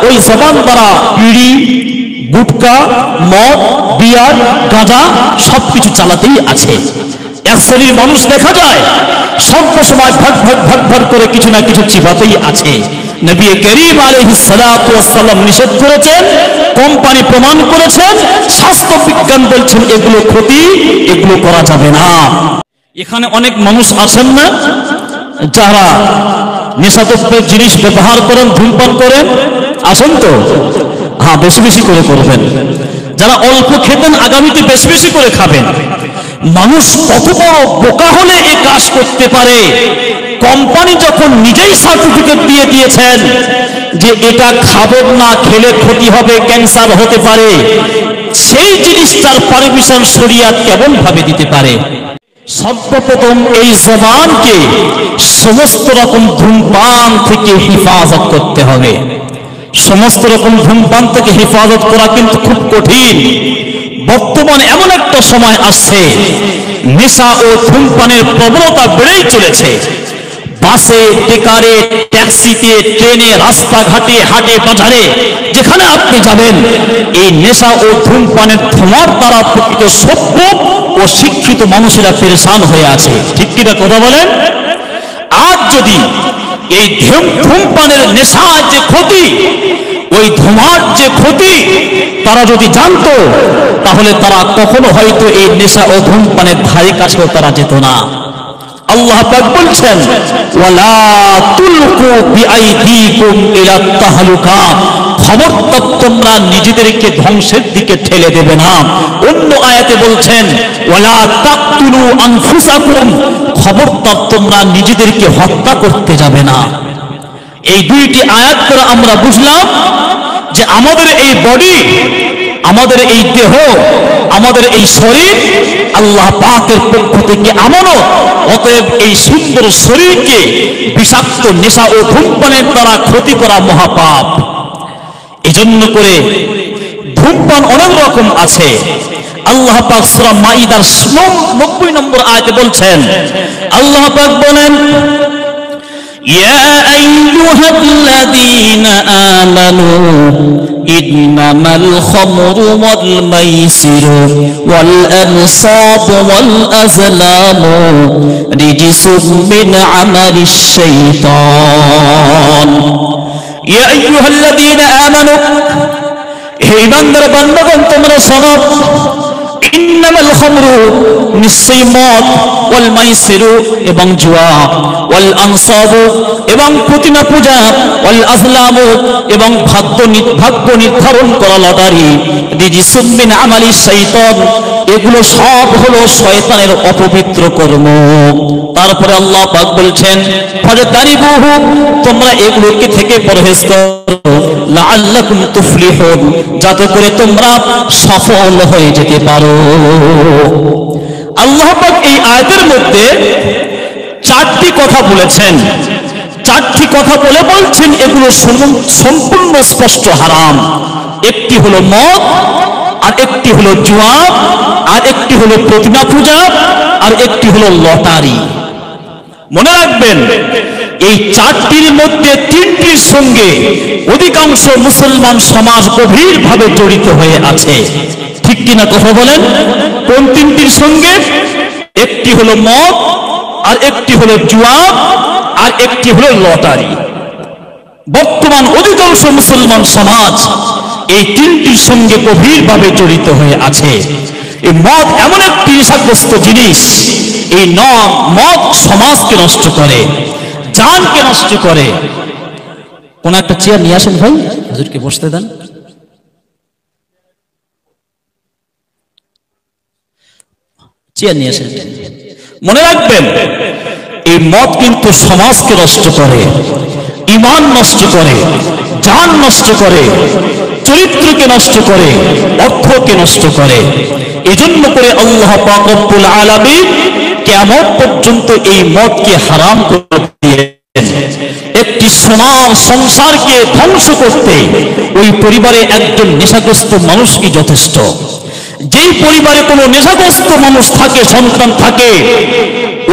ওই জবান দ্বারা বিড়ি, গুটকা, মদ, বিয়ার, গাঁজা সবকিছু চালাতেই আছে। এক শ্রেণীর মানুষ দেখা যায় সর্বসময় ভাগ ভাগ ভাগ ভাগ করে কিছু না কিছু চিবাতেই আছে। নবী করিম আলাইহিস সালাতু ওয়াস সালাম নিষেধ করেছেন, কোম্পানি প্রমাণ করেছেন, স্বাস্থ্য বিজ্ঞান বলছেন এগুলো ক্ষতি, এগুলো করা যাবে না। এখানে অনেক মানুষ আছেন না যারা নেশাদ্রব্যের জিনিস ব্যবহার করেন, ধূমপান করেন, আসেন তো? হ্যাঁ, বেশি বেশি করে করবেন। যারা অল্প খেতেন আগামীতে বেশি বেশি করে খাবেন। মানুষ কত বড় বোকা হলে এই কাজ করতে পারে? কোম্পানি যখন নিজেই সার্টিফিকেট দিয়ে দিয়েছেন যে এটা খাবেন না, খেলে ক্ষতি হবে, ক্যান্সার হতে পারে, সেই জিনিসটার পারমিশন শরিয়াত কেমন ভাবে দিতে পারে? সর্বপ্রথম এই জবানকে সমস্ত রকম ধূমপান থেকে হেফাজত করতে হবে। সমস্ত রকম ধূমপান থেকে হেফাজত করা কিন্তু খুব কঠিন। বর্তমানে এমন একটা সময় আসছে নেশা ও ধূমপানের প্রবণতা বেড়েই চলেছে। বাসে, টেকারে, ট্যাক্সিতে, ট্রেনে, রাস্তাঘাটে, হাটে বাজারে যেখানে আপনি যাবেন, এই নেশা ও ধূমপানের ধোঁয়ার দ্বারা প্রকৃত সভ্য ও শিক্ষিত মানুষেরা পেরেশান হয়ে আছে। ঠিক কিনা কথা বলেন? আজ যদি এই ধূমপানের নেশার যে ক্ষতি, ওই ধোঁয়ার যে ক্ষতি তারা যদি জানতো, তাহলে তারা কখনো হয়তো এই নেশা ও ধূমপানের ধারে কাছেও তারা যেত না। আল্লাহ পাক বলছেন, ওয়ালা তুলকু বিআইদিকুম ইলা তাহলুকা, খবরদার তোমরা নিজেদেরকে ধ্বংসের দিকে ঠেলে দেবে না। অন্য আয়াতে বলছেন, ওয়ালা তাকতুলু আনফুসাকুম, খবরদার তোমরা নিজেদেরকে হত্যা করতে যাবে না। এই দুইটি আয়াত করে আমরা বুঝলাম যে আমাদের এই বডি, আমাদের এই দেহ, আমাদের এই শরীর আল্লাহ পাকের পক্ষ থেকে আমানত। অতএব এই সুন্দর শরীরকে বিষাক্ত নেশা ও ধূমপানের দ্বারা ক্ষতি করা মহাপাপ। এজন্য করে ধূমপান অনেক রকম আছে। আল্লাহ পাক সূরা মাইদার 90 নম্বর আয়াতে বলছেন, আল্লাহ পাক বলেন, ইয়া আইয়ুহাল্লাযীনা আমানু ইন্নামাল খামরু ওয়াল মাইসিরু ওয়াল আনসাবু ওয়াল আজলামু রিজসুম মিন আমালিশ শাইতান। ইয়া আইয়ুহাল্লাযীনা আমানু, হে ঈমানদার বান্দাগণ তোমরা শোনো, ইন্নামাল খামরু, নিশ্চয়ই মদ, ওয়াল মাইসিরু এবং জুয়া, ওয়াল আনসাবু এবং প্রতিমা পূজা, ওয়াল আজলামু এবং ভাগ্য নির্ধারণ করা লটারি, রিজসুম মিন আমালিশ শাইতান, এগুলো সব হলো শয়তানের অপবিত্র কর্ম। তারপরে আল্লাহ পাক বলছেন, ফাজতানিবুহু, তোমরা এগুলোকে থেকে পরহেজ করো, লাআল্লাকুম তুফলিহুন, যাতে করে তোমরা সফল হয়ে যেতে পারো। আল্লাহ পাক এই আয়াতের মধ্যে চারটি কথা বলেছেন। চারটি কথা বলে বলছেন এগুলো সম্পূর্ণ স্পষ্ট হারাম। একটি হলো মদ, আর একটি হলো জুয়া, আর একটি হলো প্রতিমা পূজা, আর একটি হলো লটারি। মনে রাখবেন, এই চারটির মধ্যে তিনটির সঙ্গে অধিকাংশ মুসলমান সমাজ গভীরভাবে জড়িত হয়ে আছে। ঠিক কিনা কথা বলেন? কোন তিনটির সঙ্গে? একটি হলো মদ, আর একটি হলো জুয়া, আর একটি হলো লটারি। বর্তমান অধিকাংশ মুসলমান সমাজ এই তিনটির সঙ্গে গভীরভাবে জড়িত হয়ে আছে। এই মদ এমন একটি নেশাগ্রস্ত জিনিস, এই মদ সমাজকে নষ্ট করে, জানকে নষ্ট করে। কোন একটা চেয়ার নিয়ে আসেন ভাই, হুজুরকে বসতে দেন। চেয়ার নিয়ে আসেন। মনে রাখবেন, এই মদ কিন্তু সমাজকে নষ্ট করে, ঈমান নষ্ট করে, জান নষ্ট করে, চরিত্রকে নষ্ট করে, অর্থকে নষ্ট করে। এজন্য করে আল্লাহ পাক রব্বুল আলামিন কিয়ামত পর্যন্ত এই মদকে হারাম করে দিয়েছেন। একটি সোনার সংসারকে ধ্বংস করতে ওই পরিবারে একজন নেশাগ্রস্ত মানুষই যথেষ্ট। যেই পরিবারে কোনো নেশাগ্রস্ত মানুষ থাকে, সন্তান থাকে,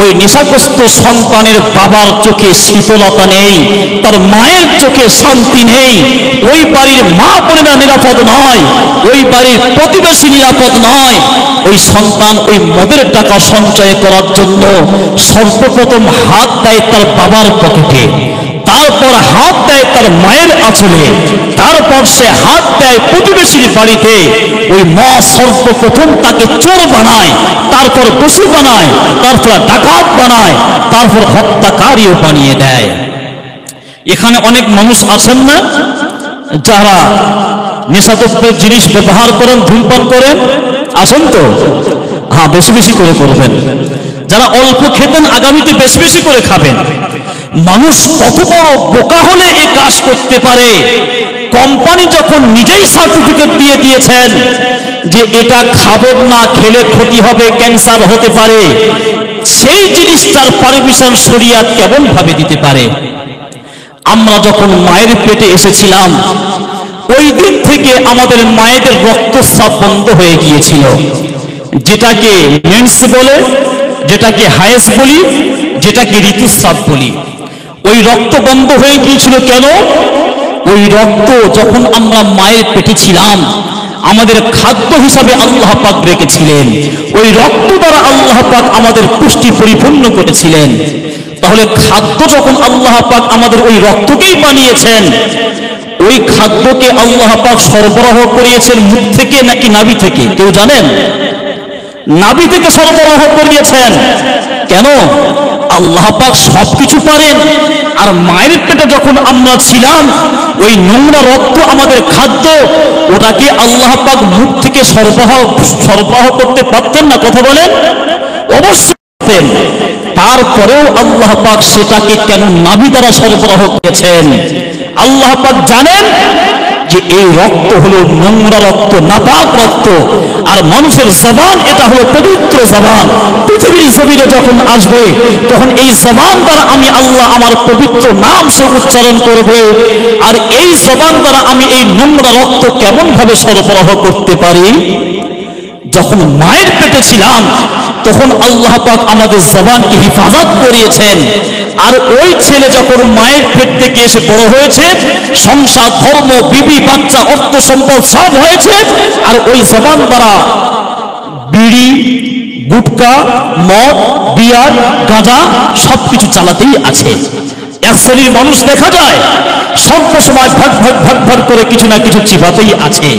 ওই নেশাগ্রস্ত সন্তানের বাবার চোখে শীতলতা নেই, তার মায়ের চোখে শান্তি নেই, ওই বাড়ির মা বোনেরা নিরাপদ নয়, ওই বাড়ির প্রতিবেশী নিরাপদ নয়। ওই সন্তান ওই মদের টাকা সঞ্চয় করার জন্য সর্বপ্রথম হাত দেয় তার বাবার পকেটে, তারপর হাত দেয় তার মায়ের আঁচলে, তারপর সে হাত দেয় প্রতিবেশীর বাড়িতে। ওই মা সর্বপ্রথম তাকে চোর বানায়, তারপর পশু বানায়, তারপর ডাকাত বানায়, তারপর হত্যাকারীও বানিয়ে দেয়। এখানে অনেক মানুষ আছেন না যারা নেশাদ্রব্যের জিনিস ব্যবহার করেন, ধূমপান করেন? আসেন তো? হ্যাঁ, বেশি বেশি করে করবেন। যারা অল্প খেতেন আগামীতে বেশি বেশি করে খাবেন। মানুষ কত বড় বোকা হলে এই কাজ করতে পারে? কোম্পানি যখন নিজেই সার্টিফিকেট দিয়ে দিয়েছেন যে এটা খাবেন না, খেলে ক্ষতি হবে, ক্যান্সার হতে পারে, সেই জিনিসটার পারমিশন শরিয়াত কেমন ভাবে দিতে পারে? আমরা যখন মায়ের পেটে এসেছিলাম ওই দিন থেকে আমাদের মায়েদের রক্তস্রাব বন্ধ হয়ে গিয়েছিল, যেটাকে মেন্স বলে, যেটাকে হায়েস বলি, যেটাকে ঋতুস্রাব বলি। ওই রক্ত বন্ধ হয়ে গিয়েছিল কেন? ওই রক্ত যখন আমরা মায়ের পেটে ছিলাম আমাদের খাদ্য হিসাবে আল্লাহ পাক রেখেছিলেন, ওই রক্ত দ্বারা আল্লাহ পাক আমাদের পুষ্টি পরিপূর্ণ করেছিলেন। তাহলে খাদ্য যখন আল্লাহ পাক আমাদের ওই রক্তকেই বানিয়েছেন, ওই খাদ্যকে আল্লাহ পাক সরবরাহ করিয়েছেন মুখ থেকে নাকি নাভি থেকে? কেউ জানেন? নাভি থেকে সরবরাহ করিয়েছেন। কেন? আল্লাহ পাক সবকিছু পারেন। আর মায়ের পেটে যখন আমরা ছিলাম ওই নোংরা রক্ত আমাদের খাদ্য, ওটাকে আল্লাহ পাক মুখ থেকে সরবরাহ করতে পারতেন না? কথা বলেন। অবশ্যই পারতেন। তারপরেও আল্লাহ পাক সেটাকে কেন নাভি দ্বারা সরবরাহ করেছেন? আল্লাহ পাক জানেন যে এই রক্ত হলো নোংরা রক্ত, নাপাক রক্ত, আর মানুষের জবান এটা হলো পবিত্র জবান। পৃথিবীর জমিনে যখন আসবে তখন এই জবান দ্বারা আমি আল্লাহ আমার পবিত্র নাম সে উচ্চারণ করবে। আর এই জবান দ্বারা আমি এই নোংরা রক্ত কেমন ভাবে সরবরাহ করতে পারি? যখন মায়ের পেটে ছিলাম তখন আল্লাহ পাক আমাদের জবানকে হেফাজত করিয়েছেন। আর ওই ছেলে যখন মায়ের পেট থেকে এসে বড় হয়েছে, সংসার, ধর্ম, বিবি, বাচ্চা, অর্থ সম্পদ সব হয়েছে, আর ওই জবান দ্বারা বিড়ি, গুটকা, মদ, বিয়ার, গাঁজা সবকিছু চালাতেই আছে। এক শ্রেণীর মানুষ দেখা যায় সর্বসময় ভাগ ভাগ ভাগ ভাগ করে কিছু না কিছু চিবাতেই আছে।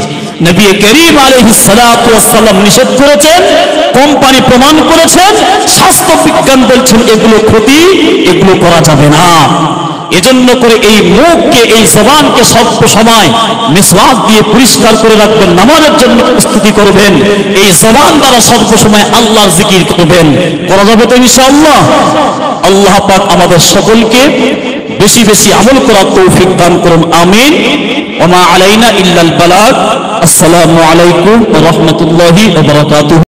নবী করিম আলাইহিস সালাতু ওয়াস সালাম নিষেধ করেছেন, কোম্পানি প্রমাণ করেছেন, স্বাস্থ্য বিজ্ঞান বলছেন এগুলো ক্ষতি, এগুলো করা যাবে না। এজন্য করে এই মুখকে, এই জবানকে সবসময় মিসওয়াক দিয়ে পরিষ্কার করে রাখবেন, নামাজের জন্য প্রস্তুতি করবেন, এই জবান দ্বারা সবসময় আল্লাহর জিকির করবেন। করা যাবে তো ইনশাআল্লাহ? আল্লাহ পাক আমাদের সকলকে বেশি বেশি আমল করার তৌফিক দান করুন, আমিন। ওয়া মা আলাইনা ইল্লাল বালাগ। আসসালামু আলাইকুম ওয়া রাহমাতুল্লাহি ওয়া বারাকাতুহু।